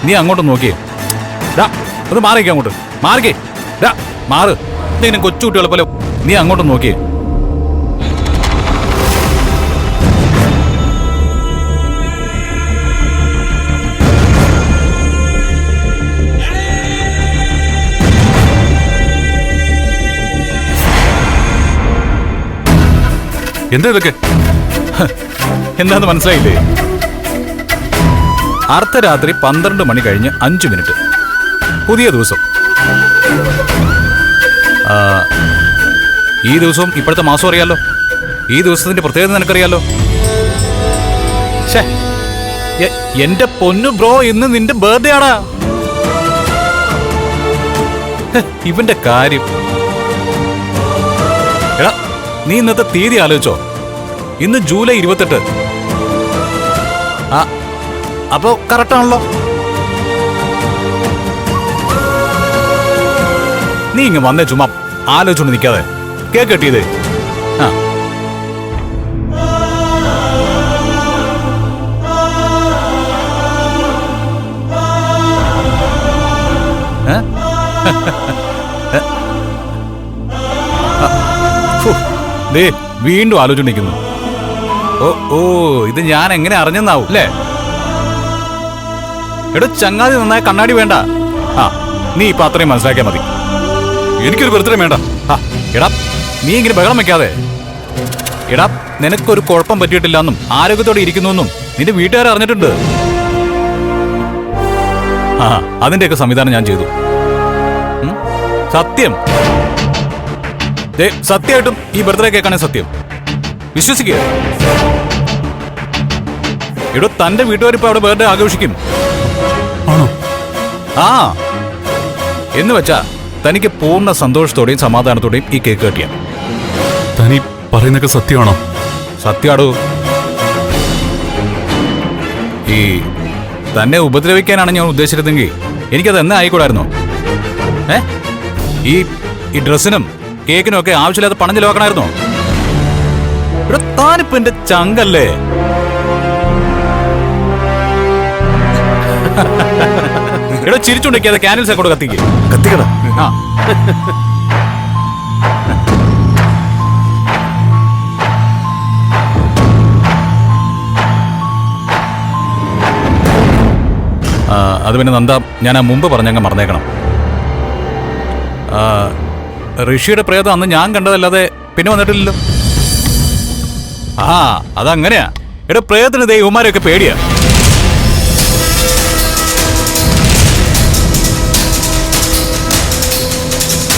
നീ അങ്ങോട്ട് നോക്കിയേ. ഒന്ന് മാറിക്കേ, അങ്ങോട്ട് മാറിക്കേ. മാറ്. എന്തെങ്കിലും കൊച്ചുകുട്ടികളെ പോലെ നീ അങ്ങോട്ട് നോക്കിയേ. എന്താ ഇതൊക്കെ? എന്താന്ന് മനസ്സിലായില്ലേ? അർദ്ധരാത്രി 12 മണി കഴിഞ്ഞ് 5 മിനിറ്റ്. പുതിയ ദിവസം. ഈ ദിവസവും ഇപ്പോഴത്തെ മാസം അറിയാലോ. ഈ ദിവസത്തിന്റെ പ്രത്യേകത നിനക്കറിയാലോ. എന്റെ പൊന്നു ബ്രോ, ഇന്ന് നിന്റെ ബർത്ത്ഡേ ആടാ. ഇവന്റെ കാര്യം. എടാ, നീ ഇന്നത്തെ തീയതി ആലോചിച്ചോ? ഇന്ന് ജൂലൈ 28. അപ്പോ കറക്റ്റാണല്ലോ. നീ ഇങ്ങ് വന്നേ, ചുമ്മാ ആലോചിച്ചോണ്ട് നിൽക്കാതെ. കേക്ക് കെട്ടിയതേ. വീണ്ടും ആലോചിച്ചിരിക്കുന്നു. ഓ ഇത് ഞാൻ എങ്ങനെ അറിഞ്ഞെന്നാവും അല്ലേ? എടോ ചങ്ങാതി, നന്നായ കണ്ണാടി വേണ്ട. നീ ഇപ്പൊ അത്രയും മനസ്സിലാക്കിയാൽ മതി. എനിക്കൊരു ബർത്ത്ഡേ വേണ്ട. എടാ, നീ ഇങ്ങനെ ബഹളം വെക്കാതെ. എടാ, നിനക്കൊരു കുഴപ്പം പറ്റിയിട്ടില്ലെന്നും ആരോഗ്യത്തോടെ ഇരിക്കുന്നുവെന്നും നിന്റെ വീട്ടുകാർ അറിഞ്ഞിട്ടുണ്ട്. അതിന്റെയൊക്കെ സംവിധാനം ഞാൻ ചെയ്തു. സത്യം. സത്യമായിട്ടും ഈ ബർത്ത്ഡേ കേക്കാണ് സത്യം. വിശ്വസിക്കുക. എടോ, തന്റെ വീട്ടുകാരിപ്പോ അവിടെ ബർത്ത്ഡേ ആഘോഷിക്കും. എന്ന് വെച്ചാ തനിക്ക് പൂർണ്ണ സന്തോഷത്തോടെയും സമാധാനത്തോടെയും ഈ കേക്ക് കെട്ടിയാം. തനി പറയുന്നൊക്കെ സത്യമാണോ? സത്യമാടോ. ഈ തന്നെ ഉപദ്രവിക്കാനാണ് ഞാൻ ഉദ്ദേശിച്ചിരുന്നെങ്കിൽ എനിക്കത് എന്നെ ആയിക്കൂടായിരുന്നോ? ഈ ഡ്രസ്സിനും കേക്കിനും ഒക്കെ ആവശ്യമില്ലാത്ത പണം ചെലവാക്കണമായിരുന്നോ? ഇവിടെ താനിപ്പോ എന്റെ ചങ്കല്ലേ. ഇവിടെ ചിരിച്ചുണ്ടാക്കിയത് ക്യാൻഡിൽസ് അങ്ങോട്ട് കത്തിക്കട. അത് പിന്നെ നന്ദ, ഞാൻ മുമ്പ് പറഞ്ഞങ്ങ് മറന്നേക്കണം. ഋഷിയുടെ പ്രേതം അന്ന് ഞാൻ കണ്ടതല്ലാതെ പിന്നെ വന്നിട്ടില്ലല്ലോ. അതങ്ങനെയാ. എടാ, പ്രേതത്തിന് ദൈവമാരെയൊക്കെ പേടിയാ.